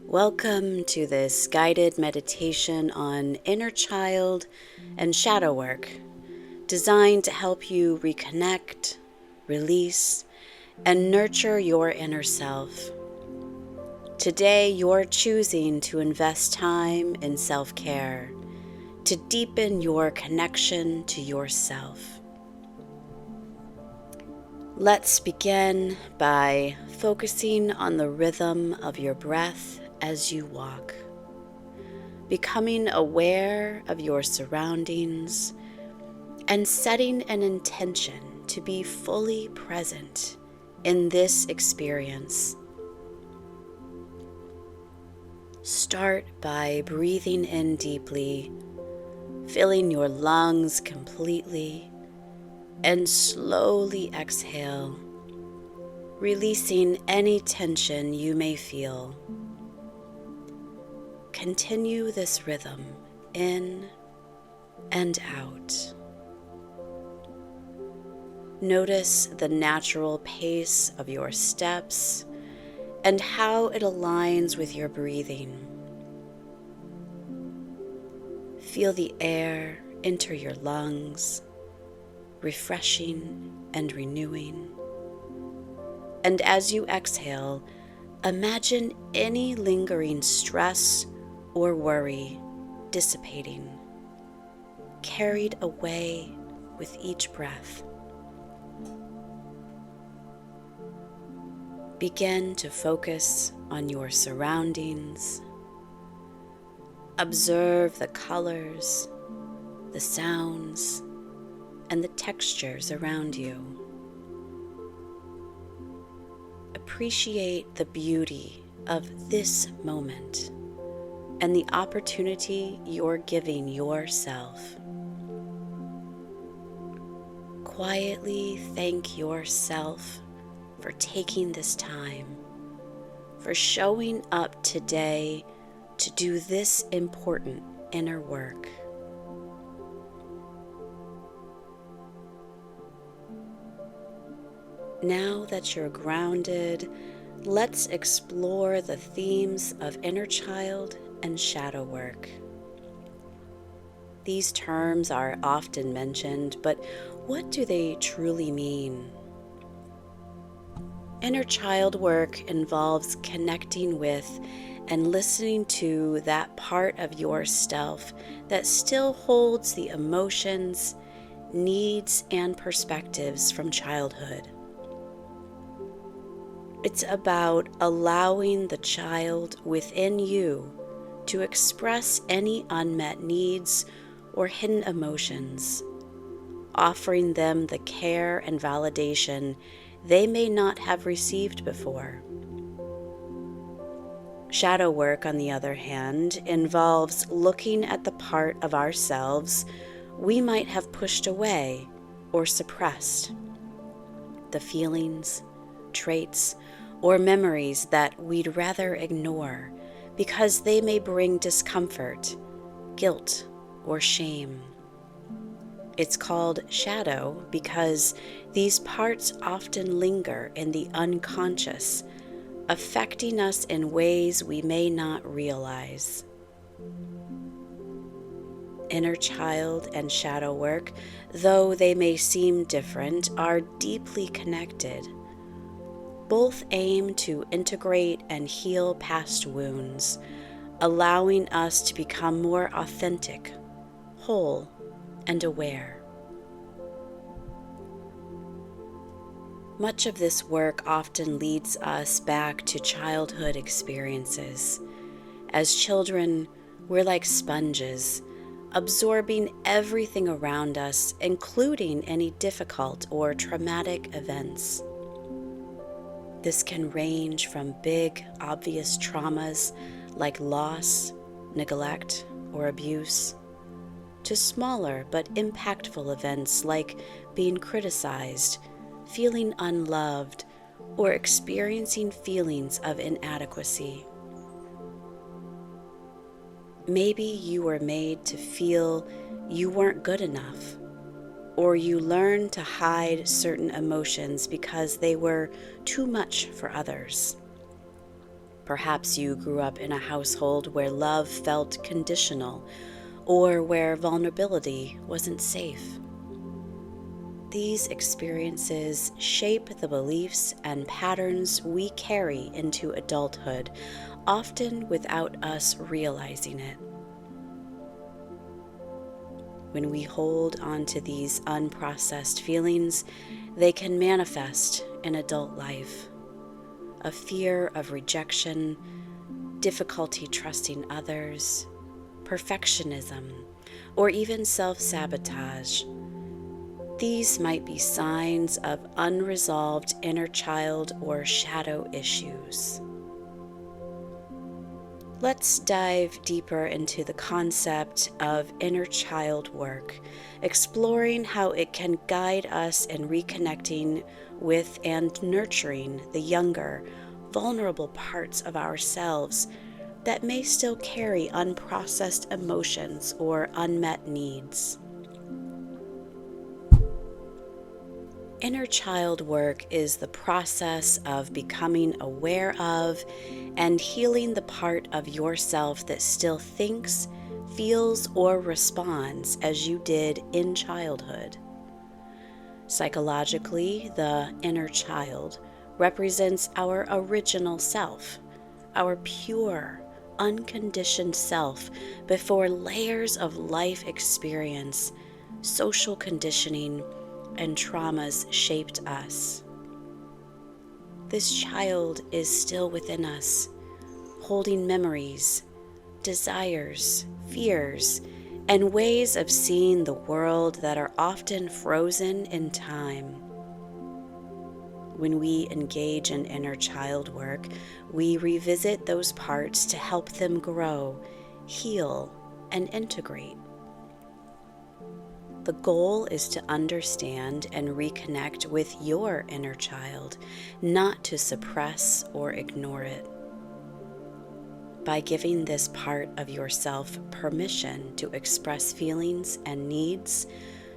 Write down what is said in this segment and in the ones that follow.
Welcome to this guided meditation on inner child and shadow work, designed to help you reconnect, release, and nurture your inner self. Today, you're choosing to invest time in self-care to deepen your connection to yourself. Let's begin by focusing on the rhythm of your breath as you walk, becoming aware of your surroundings and setting an intention to be fully present in this experience. Start by breathing in deeply, filling your lungs completely, and slowly exhale, releasing any tension you may feel. Continue this rhythm in and out. Notice the natural pace of your steps and how it aligns with your breathing. Feel the air enter your lungs, refreshing and renewing. And as you exhale, imagine any lingering stress or worry dissipating, carried away with each breath. Begin to focus on your surroundings. Observe the colors, the sounds, and the textures around you. Appreciate the beauty of this moment and the opportunity you're giving yourself. Quietly thank yourself for taking this time, for showing up today to do this important inner work. Now that you're grounded, let's explore the themes of inner child and shadow work. These terms are often mentioned, but what do they truly mean? Inner child work involves connecting with and listening to that part of yourself that still holds the emotions, needs, and perspectives from childhood. It's about allowing the child within you to express any unmet needs or hidden emotions, offering them the care and validation they may not have received before. Shadow work, on the other hand, involves looking at the part of ourselves we might have pushed away or suppressed, the feelings, traits, or memories that we'd rather ignore because they may bring discomfort, guilt, or shame. It's called shadow because these parts often linger in the unconscious, affecting us in ways we may not realize. Inner child and shadow work, though they may seem different, are deeply connected. Both aim to integrate and heal past wounds, allowing us to become more authentic, whole, and aware. Much of this work often leads us back to childhood experiences. As children, we're like sponges, absorbing everything around us, including any difficult or traumatic events. This can range from big, obvious traumas like loss, neglect, or abuse, to smaller but impactful events like being criticized, feeling unloved, or experiencing feelings of inadequacy. Maybe you were made to feel you weren't good enough, or you learned to hide certain emotions because they were too much for others. Perhaps you grew up in a household where love felt conditional or where vulnerability wasn't safe. These experiences shape the beliefs and patterns we carry into adulthood, often without us realizing it. When we hold on to these unprocessed feelings, they can manifest in adult life. A fear of rejection, difficulty trusting others, perfectionism, or even self-sabotage. These might be signs of unresolved inner child or shadow issues. Let's dive deeper into the concept of inner child work, exploring how it can guide us in reconnecting with and nurturing the younger, vulnerable parts of ourselves that may still carry unprocessed emotions or unmet needs. Inner child work is the process of becoming aware of and healing the part of yourself that still thinks, feels, or responds as you did in childhood. Psychologically, the inner child represents our original self, our pure, unconditioned self before layers of life experience, social conditioning, and traumas shaped us. This child is still within us, holding memories, desires, fears, and ways of seeing the world that are often frozen in time. When we engage in inner child work, we revisit those parts to help them grow, heal, and integrate. The goal is to understand and reconnect with your inner child, not to suppress or ignore it. By giving this part of yourself permission to express feelings and needs,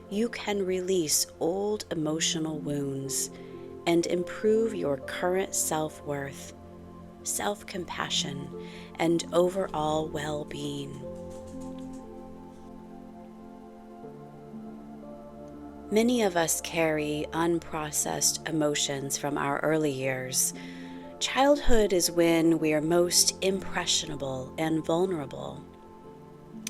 you can release old emotional wounds and improve your current self-worth, self-compassion, and overall well-being. Many of us carry unprocessed emotions from our early years. Childhood is when we are most impressionable and vulnerable.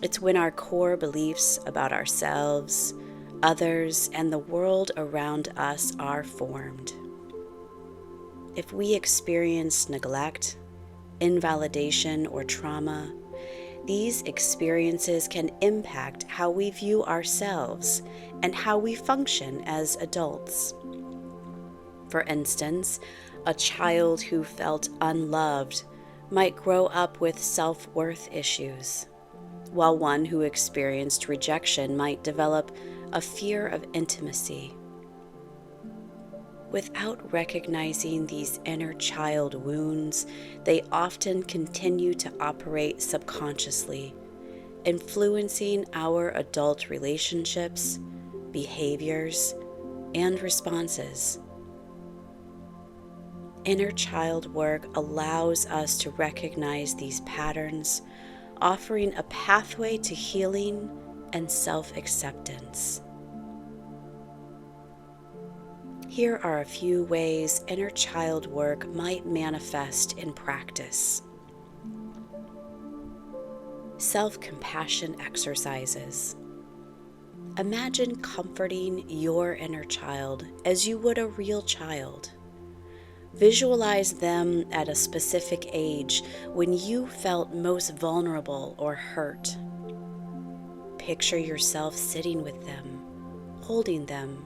It's when our core beliefs about ourselves, others, and the world around us are formed. If we experience neglect, invalidation, or trauma, these experiences can impact how we view ourselves and how we function as adults. For instance, a child who felt unloved might grow up with self-worth issues, while one who experienced rejection might develop a fear of intimacy. Without recognizing these inner child wounds, they often continue to operate subconsciously, influencing our adult relationships, behaviors, and responses. Inner child work allows us to recognize these patterns, offering a pathway to healing and self-acceptance. Here are a few ways inner child work might manifest in practice. Self-compassion exercises. Imagine comforting your inner child as you would a real child. Visualize them at a specific age when you felt most vulnerable or hurt. Picture yourself sitting with them, holding them,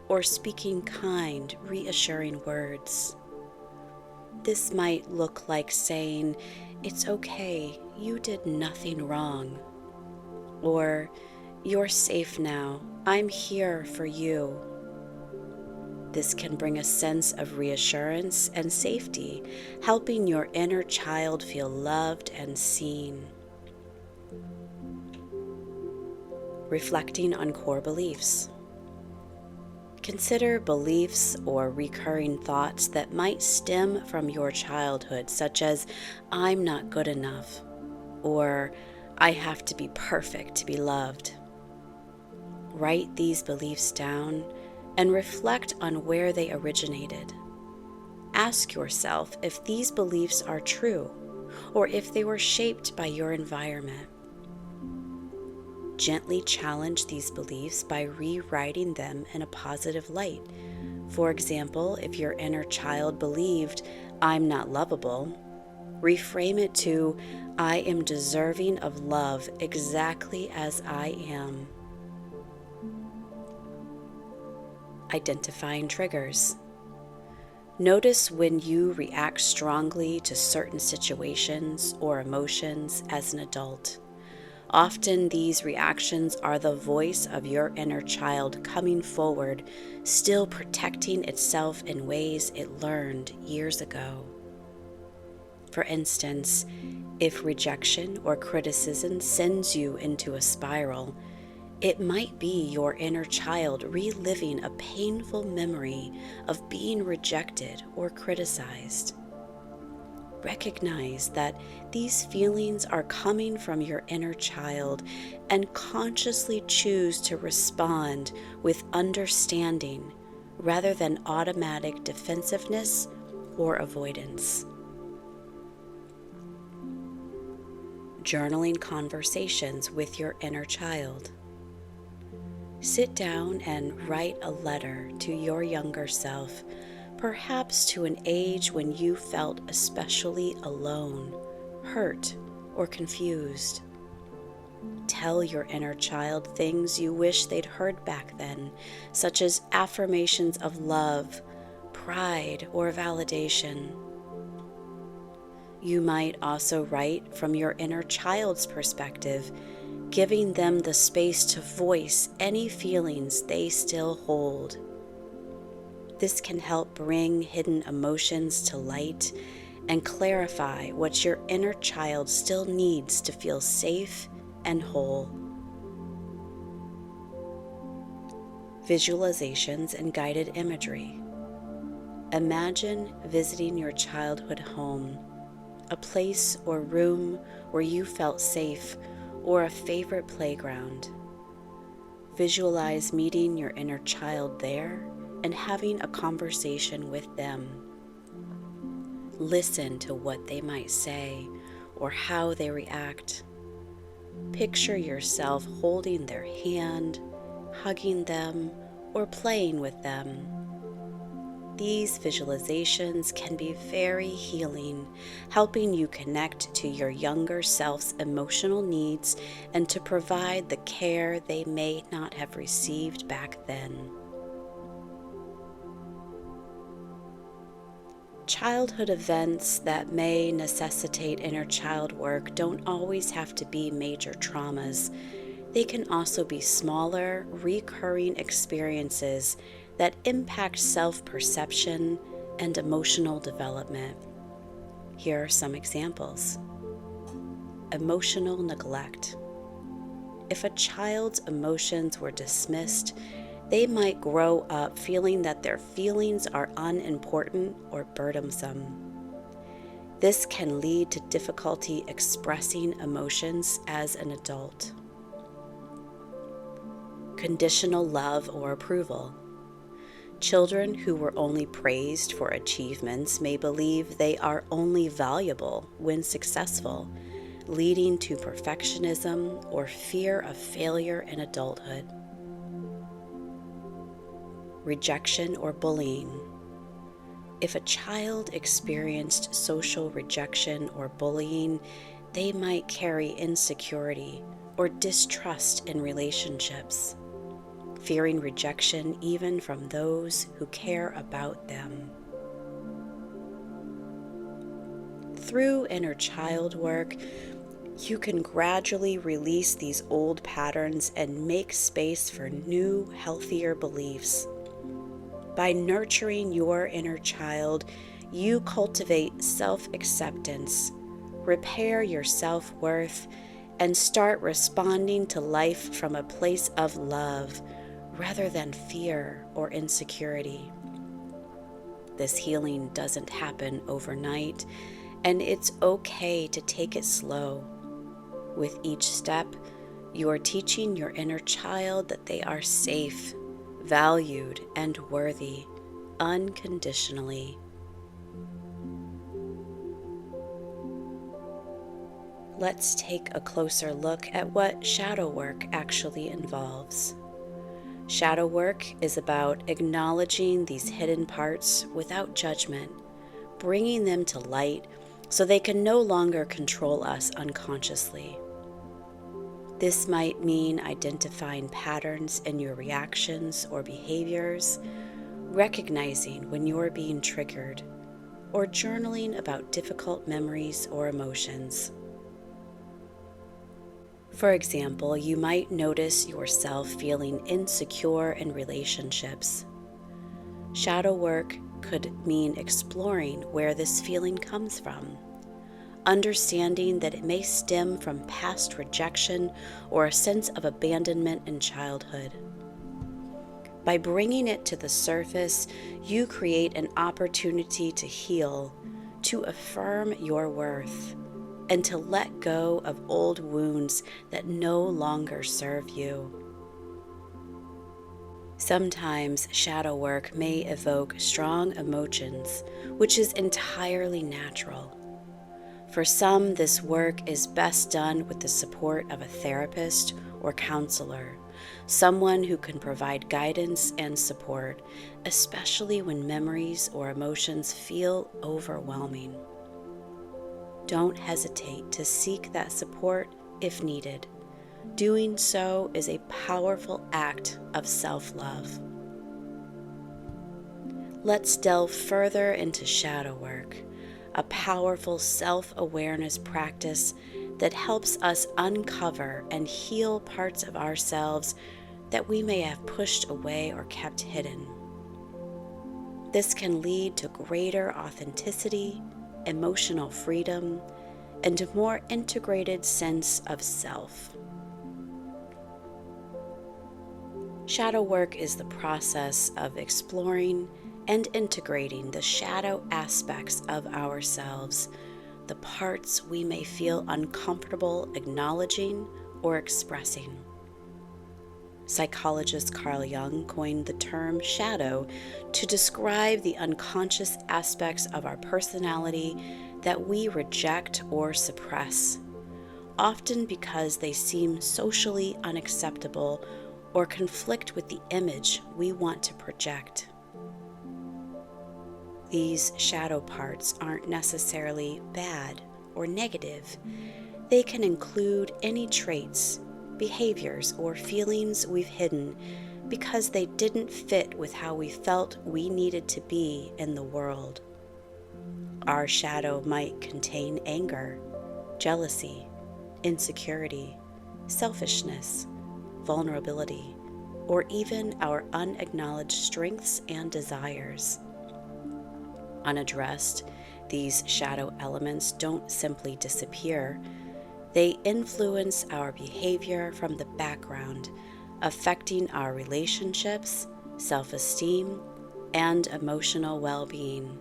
or speaking kind, reassuring words. This might look like saying, "It's okay, you did nothing wrong," or "You're safe now, I'm here for you." This can bring a sense of reassurance and safety, helping your inner child feel loved and seen. Reflecting on core beliefs. Consider beliefs or recurring thoughts that might stem from your childhood, such as, I'm not good enough, or I have to be perfect to be loved. Write these beliefs down and reflect on where they originated. Ask yourself if these beliefs are true or if they were shaped by your environment. Gently challenge these beliefs by rewriting them in a positive light. For example, if your inner child believed, I'm not lovable, reframe it to, I am deserving of love exactly as I am. Identifying triggers. Notice when you react strongly to certain situations or emotions as an adult. Often these reactions are the voice of your inner child coming forward, still protecting itself in ways it learned years ago. For instance, if rejection or criticism sends you into a spiral, it might be your inner child reliving a painful memory of being rejected or criticized. Recognize that these feelings are coming from your inner child and consciously choose to respond with understanding rather than automatic defensiveness or avoidance. Journaling conversations with your inner child. Sit down and write a letter to your younger self, perhaps to an age when you felt especially alone, hurt, or confused. Tell your inner child things you wish they'd heard back then, such as affirmations of love, pride, or validation. You might also write from your inner child's perspective, giving them the space to voice any feelings they still hold. This can help bring hidden emotions to light and clarify what your inner child still needs to feel safe and whole. Visualizations and guided imagery. Imagine visiting your childhood home, a place or room where you felt safe, or a favorite playground. Visualize meeting your inner child there and having a conversation with them. Listen to what they might say or how they react. Picture yourself holding their hand, hugging them, or playing with them. These visualizations can be very healing, helping you connect to your younger self's emotional needs and to provide the care they may not have received back then. Childhood events that may necessitate inner child work don't always have to be major traumas. They can also be smaller, recurring experiences that impact self-perception and emotional development. Here are some examples. Emotional neglect. If a child's emotions were dismissed, they might grow up feeling that their feelings are unimportant or burdensome. This can lead to difficulty expressing emotions as an adult. Conditional love or approval. Children who were only praised for achievements may believe they are only valuable when successful, leading to perfectionism or fear of failure in adulthood. Rejection or bullying. If a child experienced social rejection or bullying, they might carry insecurity or distrust in relationships, fearing rejection even from those who care about them. Through inner child work, you can gradually release these old patterns and make space for new, healthier beliefs. By nurturing your inner child, you cultivate self-acceptance, repair your self-worth, and start responding to life from a place of love, rather than fear or insecurity. This healing doesn't happen overnight, and it's okay to take it slow. With each step, you are teaching your inner child that they are safe, valued, and worthy unconditionally. Let's take a closer look at what shadow work actually involves. Shadow work is about acknowledging these hidden parts without judgment, bringing them to light so they can no longer control us unconsciously. This might mean identifying patterns in your reactions or behaviors, recognizing when you're being triggered, or journaling about difficult memories or emotions. For example, you might notice yourself feeling insecure in relationships. Shadow work could mean exploring where this feeling comes from, understanding that it may stem from past rejection or a sense of abandonment in childhood. By bringing it to the surface, you create an opportunity to heal, to affirm your worth, and to let go of old wounds that no longer serve you. Sometimes shadow work may evoke strong emotions, which is entirely natural. For some, this work is best done with the support of a therapist or counselor, someone who can provide guidance and support, especially when memories or emotions feel overwhelming. Don't hesitate to seek that support if needed. Doing so is a powerful act of self-love. Let's delve further into shadow work, a powerful self-awareness practice that helps us uncover and heal parts of ourselves that we may have pushed away or kept hidden. This can lead to greater authenticity, emotional freedom, and a more integrated sense of self. Shadow work is the process of exploring and integrating the shadow aspects of ourselves, the parts we may feel uncomfortable acknowledging or expressing. Psychologist Carl Jung coined the term shadow to describe the unconscious aspects of our personality that we reject or suppress, often because they seem socially unacceptable or conflict with the image we want to project. These shadow parts aren't necessarily bad or negative. They can include any traits, behaviors, or feelings we've hidden because they didn't fit with how we felt we needed to be in the world. Our shadow might contain anger, jealousy, insecurity, selfishness, vulnerability, or even our unacknowledged strengths and desires. Unaddressed, these shadow elements don't simply disappear. They influence our behavior from the background, affecting our relationships, self-esteem, and emotional well-being.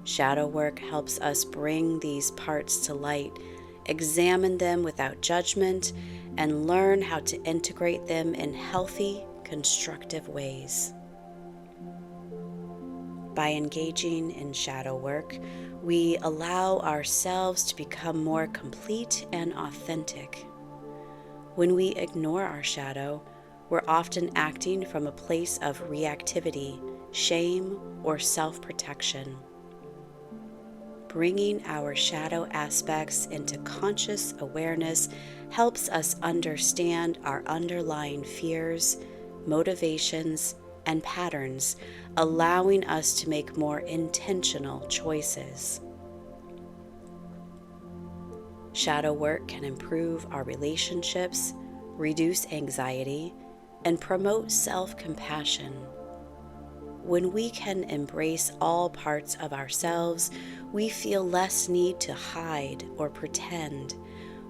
Shadow work helps us bring these parts to light, examine them without judgment, and learn how to integrate them in healthy, constructive ways. By engaging in shadow work, we allow ourselves to become more complete and authentic. When we ignore our shadow, we're often acting from a place of reactivity, shame, or self-protection. Bringing our shadow aspects into conscious awareness helps us understand our underlying fears, motivations, and patterns, allowing us to make more intentional choices. Shadow work can improve our relationships, reduce anxiety, and promote self-compassion. When we can embrace all parts of ourselves, we feel less need to hide or pretend,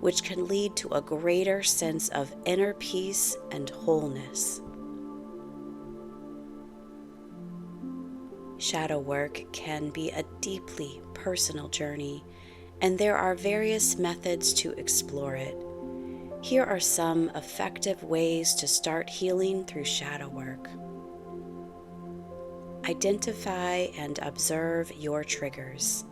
which can lead to a greater sense of inner peace and wholeness. Shadow work can be a deeply personal journey, and there are various methods to explore it. Here are some effective ways to start healing through shadow work. Identify and observe your triggers.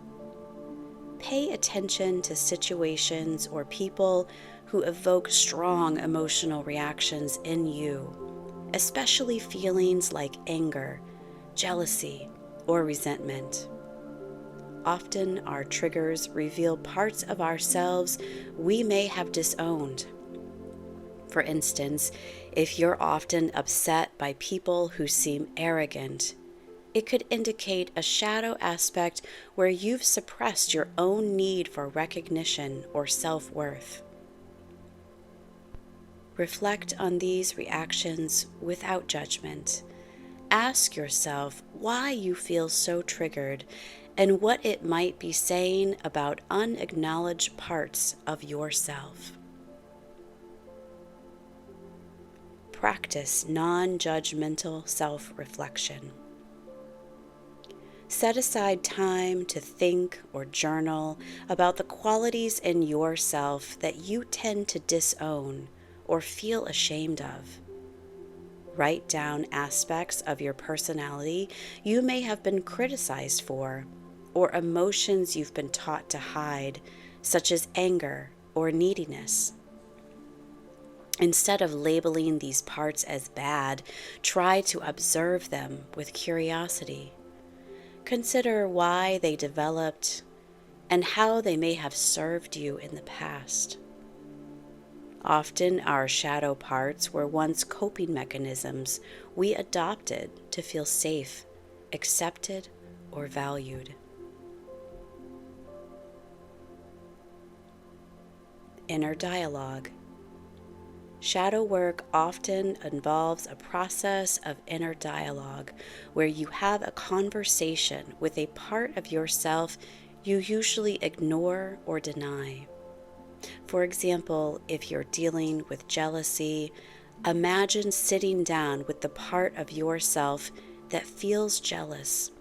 Pay attention to situations or people who evoke strong emotional reactions in you, especially feelings like anger, jealousy, or resentment. Often, our triggers reveal parts of ourselves we may have disowned. For instance, if you're often upset by people who seem arrogant, it could indicate a shadow aspect where you've suppressed your own need for recognition or self-worth. Reflect on these reactions without judgment. Ask yourself why you feel so triggered and what it might be saying about unacknowledged parts of yourself. Practice non-judgmental self-reflection. Set aside time to think or journal about the qualities in yourself that you tend to disown or feel ashamed of. Write down aspects of your personality you may have been criticized for, or emotions you've been taught to hide, such as anger or neediness. Instead of labeling these parts as bad, try to observe them with curiosity. Consider why they developed and how they may have served you in the past. Often, our shadow parts were once coping mechanisms we adopted to feel safe, accepted, or valued. Inner dialogue. Shadow work often involves a process of inner dialogue where you have a conversation with a part of yourself you usually ignore or deny. For example, if you're dealing with jealousy, imagine sitting down with the part of yourself that feels jealous.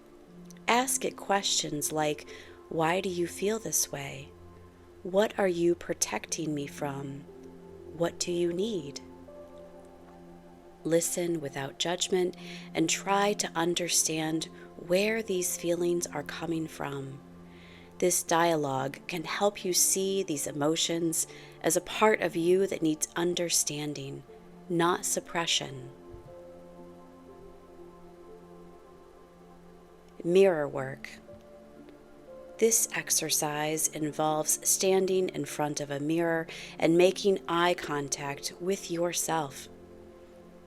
Ask it questions like, why do you feel this way? What are you protecting me from? What do you need? Listen without judgment and try to understand where these feelings are coming from. This dialogue can help you see these emotions as a part of you that needs understanding, not suppression. Mirror work. This exercise involves standing in front of a mirror and making eye contact with yourself.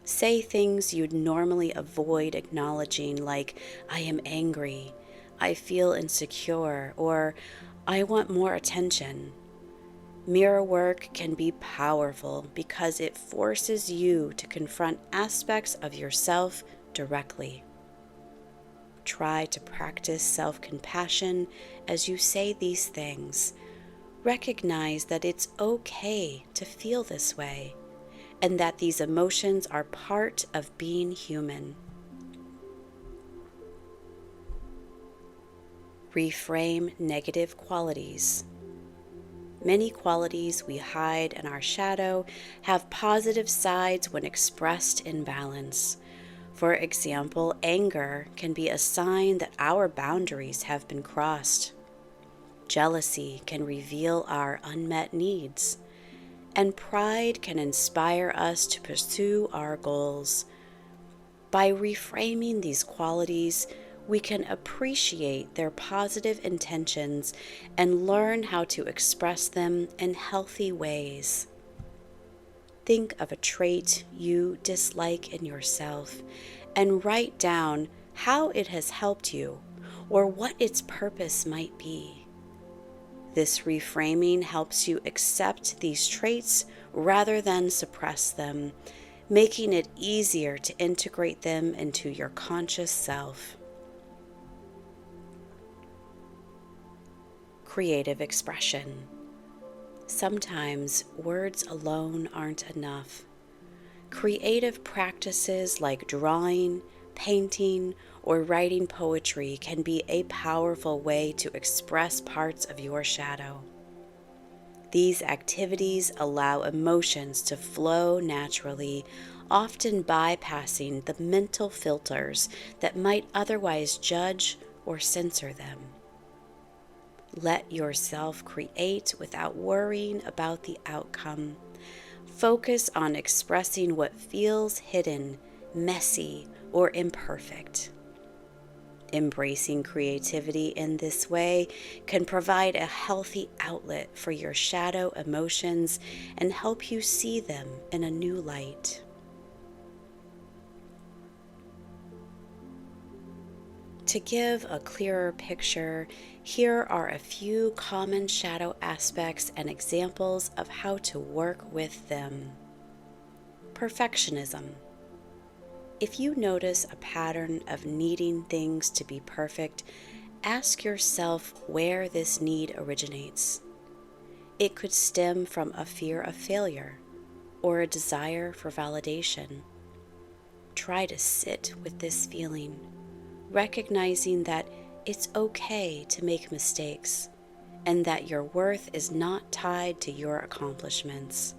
Say things you'd normally avoid acknowledging, like, I am angry, I feel insecure, or I want more attention. Mirror work can be powerful because it forces you to confront aspects of yourself directly. Try to practice self-compassion as you say these things. Recognize that it's okay to feel this way, and that these emotions are part of being human. Reframe negative qualities. Many qualities we hide in our shadow have positive sides when expressed in balance. For example, anger can be a sign that our boundaries have been crossed. Jealousy can reveal our unmet needs. And pride can inspire us to pursue our goals. By reframing these qualities, we can appreciate their positive intentions and learn how to express them in healthy ways. Think of a trait you dislike in yourself and write down how it has helped you or what its purpose might be. This reframing helps you accept these traits rather than suppress them, making it easier to integrate them into your conscious self. Creative expression. Sometimes words alone aren't enough. Creative practices like drawing, Painting or writing poetry can be a powerful way to express parts of your shadow. These activities allow emotions to flow naturally, often bypassing the mental filters that might otherwise judge or censor them. Let yourself create without worrying about the outcome. Focus on expressing what feels hidden, messy, or imperfect. Embracing creativity in this way can provide a healthy outlet for your shadow emotions and help you see them in a new light. To give a clearer picture, here are a few common shadow aspects and examples of how to work with them. Perfectionism. If you notice a pattern of needing things to be perfect, ask yourself where this need originates. It could stem from a fear of failure or a desire for validation. Try to sit with this feeling, recognizing that it's okay to make mistakes and that your worth is not tied to your accomplishments.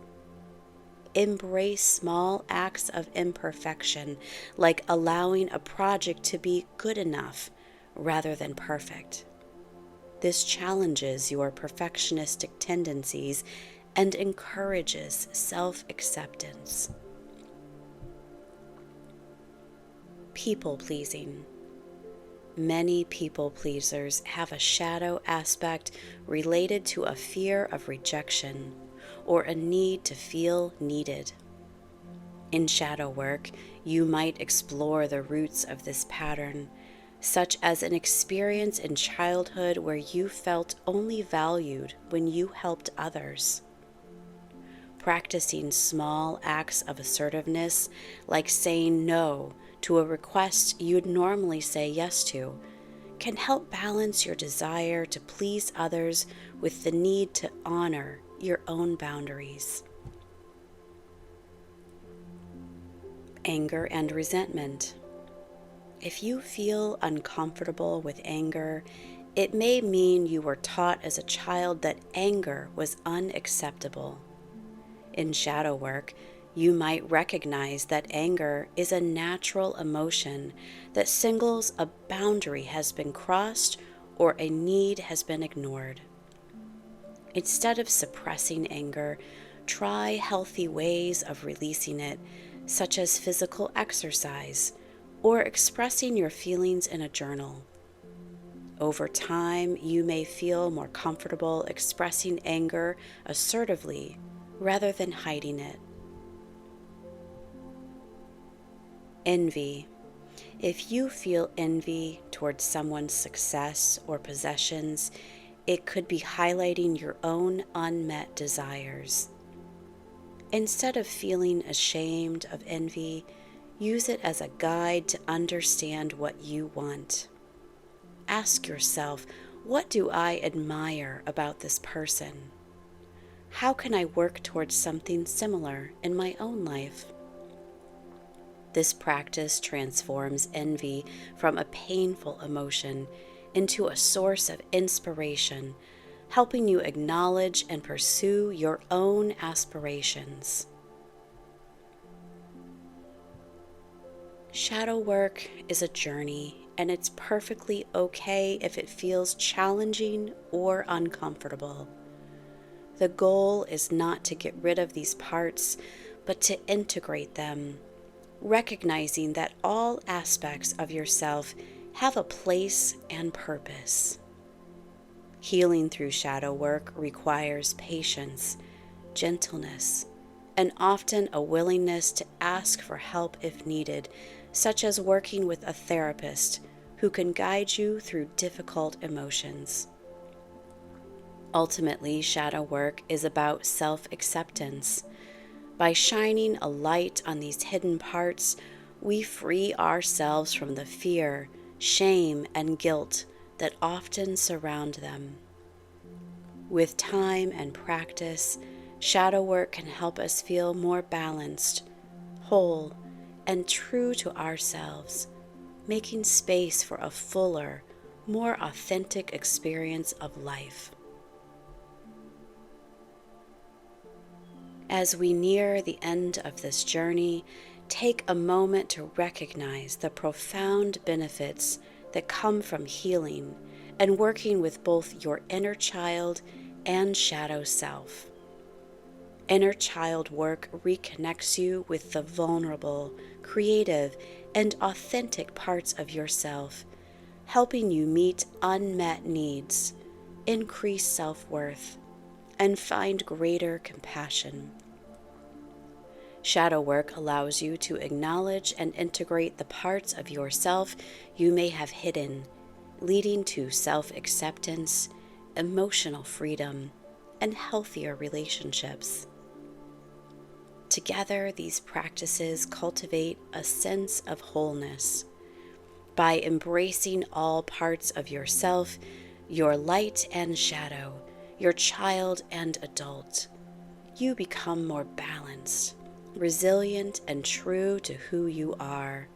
Embrace small acts of imperfection, like allowing a project to be good enough rather than perfect. This challenges your perfectionistic tendencies and encourages self-acceptance. People-pleasing. Many people pleasers have a shadow aspect related to a fear of rejection or a need to feel needed. In shadow work, you might explore the roots of this pattern, such as an experience in childhood where you felt only valued when you helped others. Practicing small acts of assertiveness, like saying no to a request you'd normally say yes to, can help balance your desire to please others with the need to honor your own boundaries. Anger and resentment. If you feel uncomfortable with anger, it may mean you were taught as a child that anger was unacceptable. In shadow work, you might recognize that anger is a natural emotion that signals a boundary has been crossed or a need has been ignored. Instead of suppressing anger, try healthy ways of releasing it, such as physical exercise or expressing your feelings in a journal. Over time, you may feel more comfortable expressing anger assertively rather than hiding it. Envy. If you feel envy towards someone's success or possessions, it could be highlighting your own unmet desires. Instead of feeling ashamed of envy, use it as a guide to understand what you want. Ask yourself, what do I admire about this person? How can I work towards something similar in my own life? This practice transforms envy from a painful emotion into a source of inspiration, helping you acknowledge and pursue your own aspirations. Shadow work is a journey, and it's perfectly okay if it feels challenging or uncomfortable. The goal is not to get rid of these parts, but to integrate them, recognizing that all aspects of yourself have a place and purpose. Healing through shadow work requires patience, gentleness, and often a willingness to ask for help if needed, such as working with a therapist who can guide you through difficult emotions. Ultimately, shadow work is about self-acceptance. By shining a light on these hidden parts, we free ourselves from the fear, shame, and guilt that often surround them. With time and practice, shadow work can help us feel more balanced, whole, and true to ourselves, making space for a fuller, more authentic experience of life. As we near the end of this journey, take a moment to recognize the profound benefits that come from healing and working with both your inner child and shadow self. Inner child work reconnects you with the vulnerable, creative, and authentic parts of yourself, helping you meet unmet needs, increase self-worth, and find greater compassion. Shadow work allows you to acknowledge and integrate the parts of yourself you may have hidden, leading to self-acceptance, emotional freedom, and healthier relationships. Together, these practices cultivate a sense of wholeness. By embracing all parts of yourself, your light and shadow, your child and adult, you become more balanced, resilient, and true to who you are.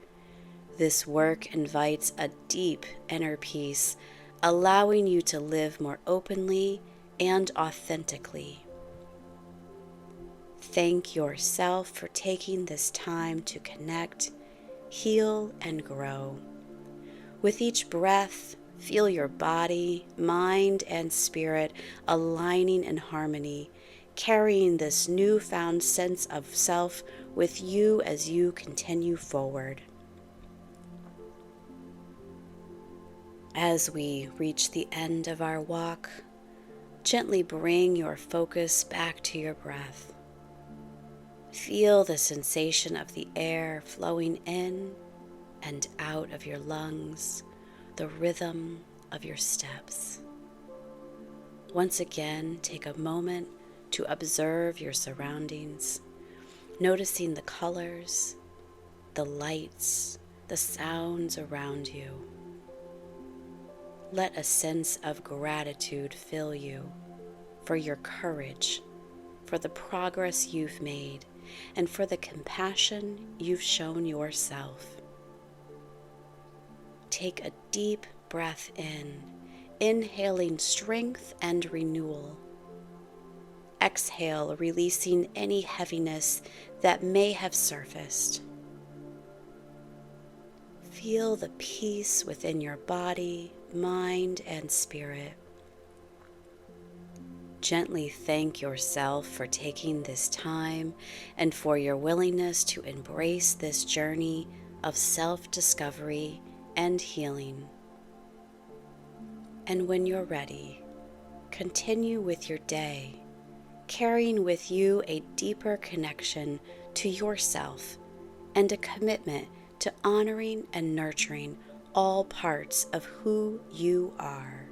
This work invites a deep inner peace, allowing you to live more openly and authentically. Thank yourself for taking this time to connect, heal, and grow. With each breath, feel your body, mind, and spirit aligning in harmony, carrying this newfound sense of self with you as you continue forward. As we reach the end of our walk, gently bring your focus back to your breath. Feel the sensation of the air flowing in and out of your lungs, the rhythm of your steps. Once again, take a moment to observe your surroundings, noticing the colors, the lights, the sounds around you. Let a sense of gratitude fill you for your courage, for the progress you've made, and for the compassion you've shown yourself. Take a deep breath in, inhaling strength and renewal. Exhale, releasing any heaviness that may have surfaced. Feel the peace within your body, mind, and spirit. Gently thank yourself for taking this time and for your willingness to embrace this journey of self-discovery and healing. And when you're ready, continue with your day, carrying with you a deeper connection to yourself and a commitment to honoring and nurturing all parts of who you are.